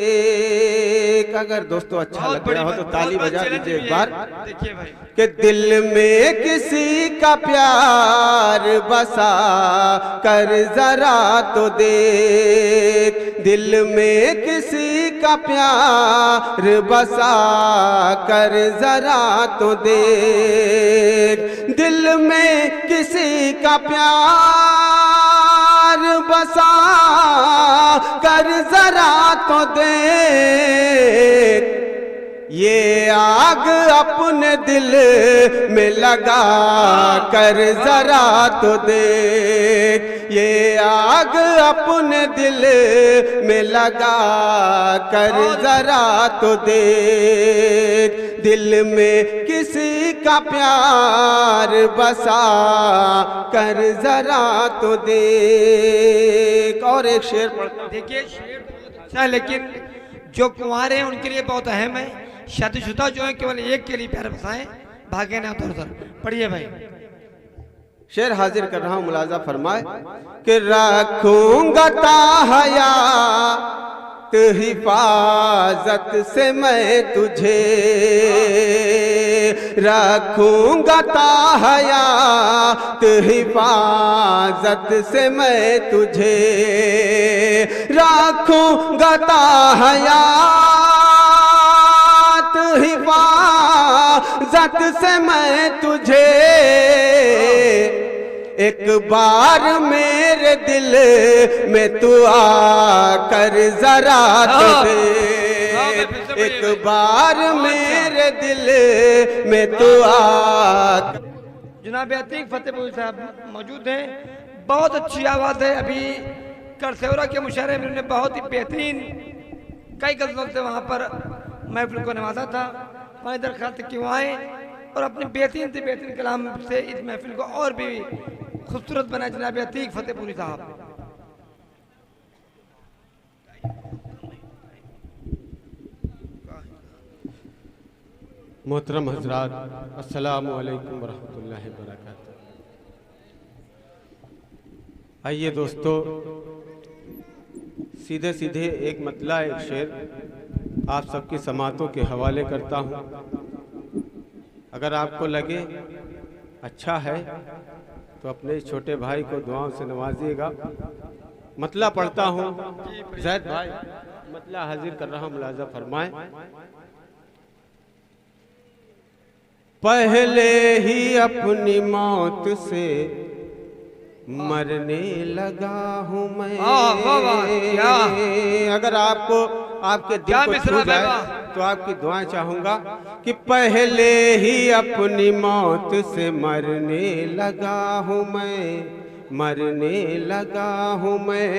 एक अगर दोस्तों अच्छा लग रहा हो तो ताली बजा दीजिए एक बार। देखिए भाई कि दिल में किसी का प्यार बसा कर जरा तो देख, दिल में किसी का प्यार बसा कर जरा तो देख, दिल में किसी का प्यार बसा कर जरा तो देख, ये आग अपने दिल में लगा कर जरा तो देख, ये आग अपने दिल में लगा कर जरा तो देख, दिल में किसी का प्यार बसा कर जरा तो देख। और एक शेर पढ़ता। देखिए शेर तो बहुत अच्छा है, लेकिन जो कुंवारे हैं उनके लिए बहुत अहम है। शादीशुदा जो है केवल एक के लिए प्यार बसाएं, भागे ना उधर उधर। पढ़िए भाई। शेर हाजिर कर रहा हूं, मुलाजा फरमाए कि रखूंगा ताहयात हिफाजत से मैं तुझे, रखूंगा ताहयात हिफाजत से मैं तुझे, रखूंगा ताहयात हिफाजत से मैं तुझे, एक बार मेरे दिल में तू आकर जरा तो दे, एक बार मेरे दिल में तू आ। जनाब अतीक फतेहपुरी साहब मौजूद हैं, बहुत अच्छी आवाज़ है। अभी करसेवरा के मुशायरे में उन्होंने बहुत ही बेहतरीन कई गज़लों से वहाँ पर महफिल को नवाजा था। हमारी दरख्वास्त क्यों आए और अपने बेहतरीन से बेहतरीन कलाम से इस महफिल को और भी खूबसूरत बनाए जनाब अतीक फतेहपुरी साहब। मोहतरम हजरात, अस्सलामु अलैकुम वरहमतुल्लाहि वबरकातुहू। आइए दोस्तों, सीधे सीधे एक मतला एक शेर आप सबकी समातों के हवाले करता हूँ। अगर आपको लगे अच्छा है तो अपने इस छोटे भाई को दुआओं से नवाजिएगा। मतला पढ़ता हूँ। जैद भाई मतला हाजिर कर रहा हूँ, मुलाजा फरमाए। पहले ही अपनी मौत से मरने लगा हूँ मैं। अगर आपको आपके दिल को छू जाए तो आपकी दुआएं चाहूंगा कि पहले ही अपनी मौत से मरने लगा हूँ मैं, मरने लगा हूँ मैं,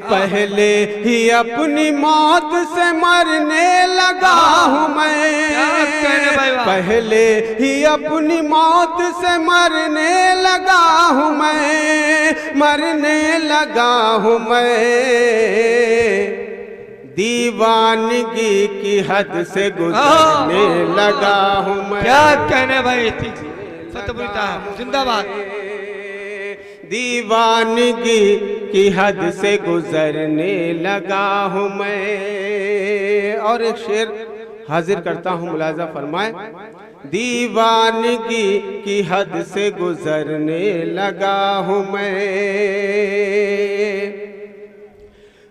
पहले ही अपनी मौत से मरने लगा हूँ मैं, पहले ही अपनी मौत से मरने लगा हूँ मैं, मरने लगा हूँ मैं, दीवानगी की हद से गुजरने लगा हूँ मैं। क्या कहने भाई, फतेहपुरी साहब जिंदाबाद। दीवानगी की हद से गुजरने लगा हूँ मैं। और एक शेर हाजिर करता हूँ, मुलाजा फरमाए। दीवानगी की हद से गुजरने लगा हूँ मैं,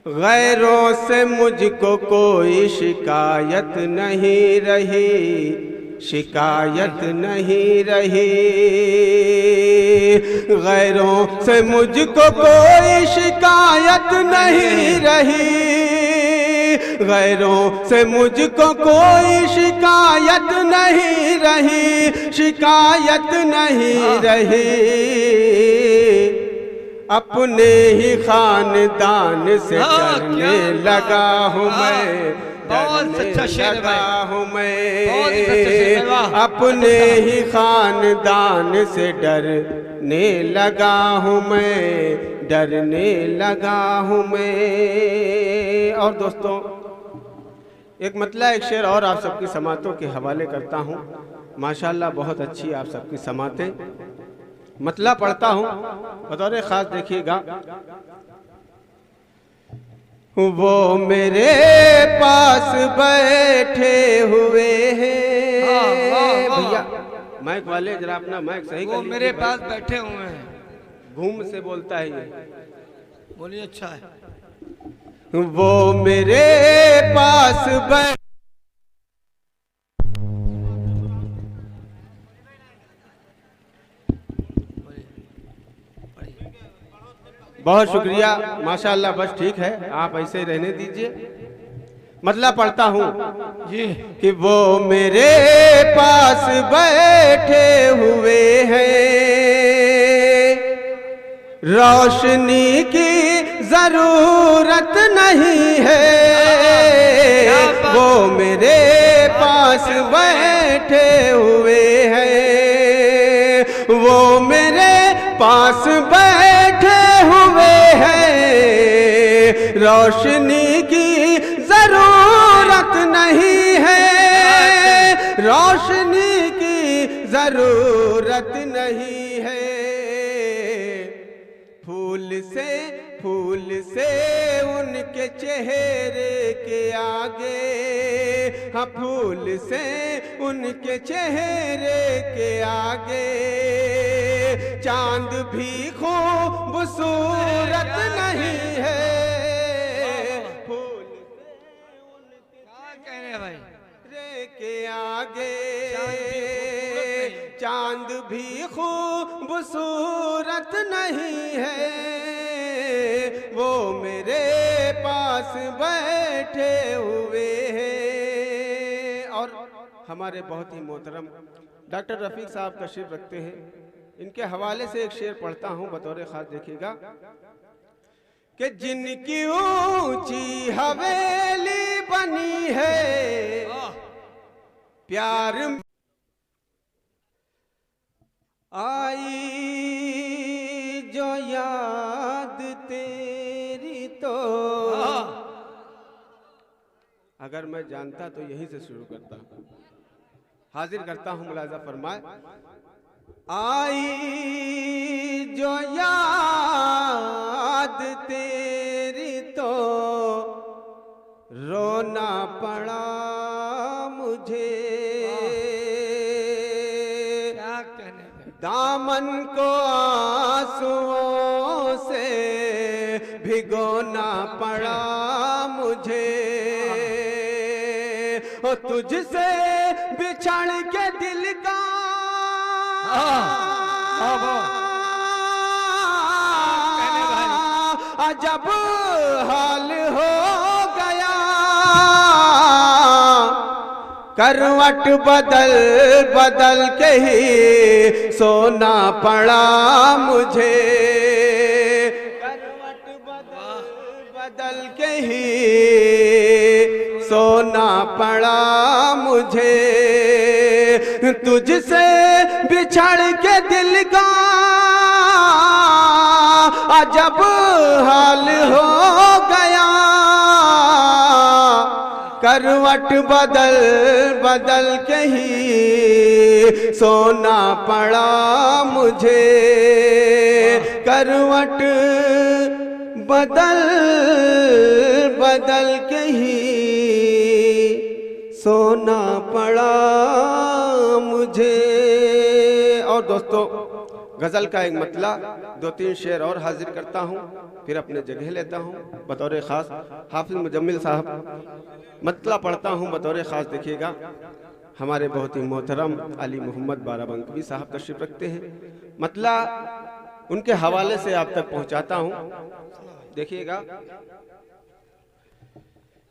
गैरों से मुझको कोई शिकायत नहीं रही, शिकायत नहीं रही, गैरों से मुझको कोई शिकायत नहीं रही, गैरों से मुझको कोई शिकायत नहीं रही, शिकायत नहीं रही, अपने ही खानदान से डरने लगा हूँ मैं, बहुत सच्चा शेर लगा हूँ मैं, अपने ही खानदान से डरने लगा हूँ मैं, डरने लगा हूँ मैं। और दोस्तों एक मतला एक शेर और आप सबकी समातों के हवाले करता हूँ। माशाल्लाह बहुत अच्छी आप सबकी समातें। मतला पढ़ता हूँ, बतौर खास देखिएगा। वो मेरे पास बैठे हुए हैं। भैया माइक वाले जरा अपना माइक सही वो कर मेरे पास बैठे हुए हैं। घूम से बोलता है ये। बोलिए अच्छा है। वो मेरे पास बैठ बहुत शुक्रिया माशाअल्लाह, बस ठीक है, आप ऐसे ही रहने दीजिए। मतलब पढ़ता हूँ जी कि वो मेरे पास बैठे हुए हैं, रोशनी की जरूरत नहीं है। वो मेरे पास बैठे हुए हैं, वो मेरे पास बैठे हुए हैं, रोशनी की जरूरत नहीं है, रोशनी की जरूरत नहीं है। फूल से उनके चेहरे के आगे, हाँ फूल से उनके चेहरे के आगे, चांद भी खूबसूरत नहीं है। फूल से उनके कहने भाई चेहरे के आगे, चांद भी खूबसूरत नहीं है। वो मेरे पास बैठे हुए हैं। और हमारे बहुत ही मोहतरम डॉक्टर रफीक साहब तशरीफ रखते हैं, इनके हवाले से एक शेर पढ़ता हूं बतौर खास, देखिएगा कि जिनकी ऊंची हवेली बनी है, प्यार आई जो याद तेरी तो, अगर मैं जानता तो यहीं से शुरू करता। हाजिर करता हूं, मुलाजा फरमाए। आई जो याद तेरी तो रोना पड़ा मुझे, दामन को आंसुओं से भिगोना पड़ा मुझे। ओ तुझसे बिछड़ के दिल का अजब हाल हो गया, करवट बदल बदल के ही सोना पड़ा मुझे, करवट बदल बदल के ही सोना पड़ा मुझे। तुझसे बिछड़ के दिल का अजब हाल हो गया, करवट बदल बदल के ही सोना पड़ा मुझे, करवट बदल बदल के ही सोना पड़ा मुझे। और दोस्तों गज़ल का एक मतला दो तीन शेर और हाजिर करता हूँ, फिर अपने जगह लेता हूँ बतौर ख़ास। हाफिज़ मुजम्मिल साहब मतला पढ़ता हूँ बतौर ख़ास, देखिएगा। हमारे बहुत ही मोहतरम अली मोहम्मद बाराबंकी साहब तशरीफ रखते हैं, मतला उनके हवाले से आप तक पहुँचाता हूँ, देखिएगा।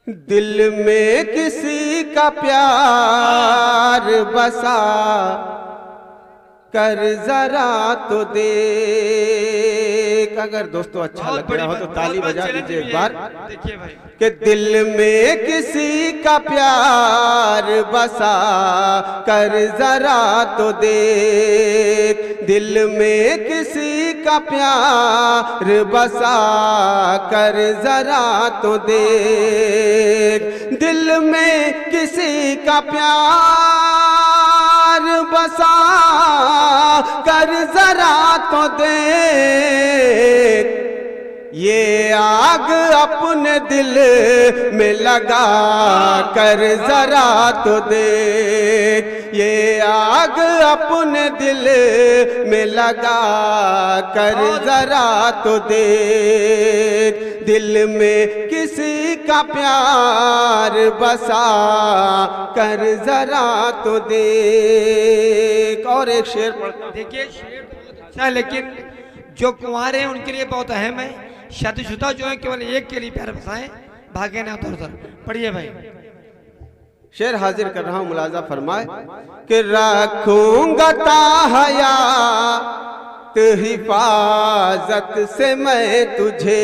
दिल में किसी का प्यार बसा कर जरा तो देख। अगर दोस्तों अच्छा लग रहा हो तो ताली बजा दीजिए एक बार। देखिए भाई कि दिल में किसी का प्यार बसा कर जरा तो देख, दिल में किसी का प्यार बसा कर जरा तो देख, दिल में किसी का प्यार बसा कर जरा तो देख, ये आग अपने दिल में लगा कर जरा तो देख, ये आग अपने दिल में लगा कर जरा तो देख, दिल में किसी का प्यार बसा कर जरा तो देख। और एक शेर पढ़ता। देखिए शेर तो बहुत अच्छा है, लेकिन जो कुंवारे हैं उनके लिए बहुत अहम है। शादीशुदा जो है केवल एक के लिए प्यार बसाएं, भागे ना उधर उधर। पढ़िए भाई। शेर हाजिर कर रहा हूं, मुलाजा फरमाए कि रखूंगा ताहयात हिफाजत से मैं तुझे,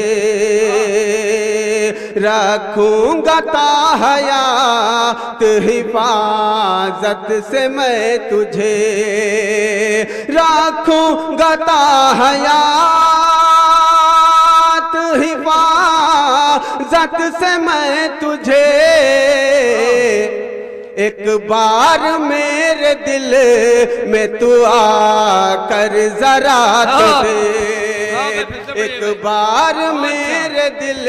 रखूंगा ताहयात हिफाजत से मैं तुझे, रखूंगा ताहयात हिफाजत से मैं तुझे, एक बार मेरे दिल में तू आकर जरा तो दे, एक बार मेरे दिल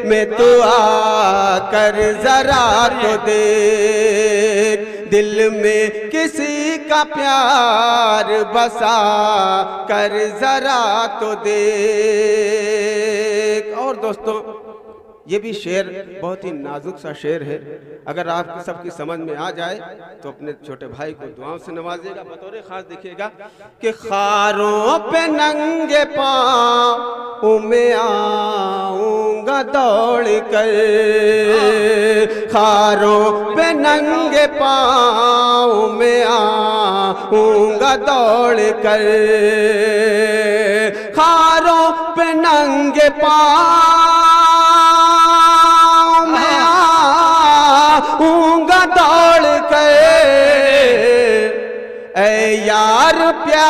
में तू आकर जरा तो दे, दिल में किसी का प्यार बसा कर जरा तो दे। और दोस्तों ये भी शेर बहुत ही नाजुक सा शेर है, अगर आपकी सबकी समझ में आ जाए तो अपने छोटे भाई को दुआओं से नवाजिएगा। बतौर खास देखिएगा कि खारों पे नंगे पाँव में आऊंगा दौड़ कर, खारों पे नंगे पाँव में आऊंगा दौड़ कर, खारों पे नंगे पाँव दौड़ कर, ऐ यार प्यार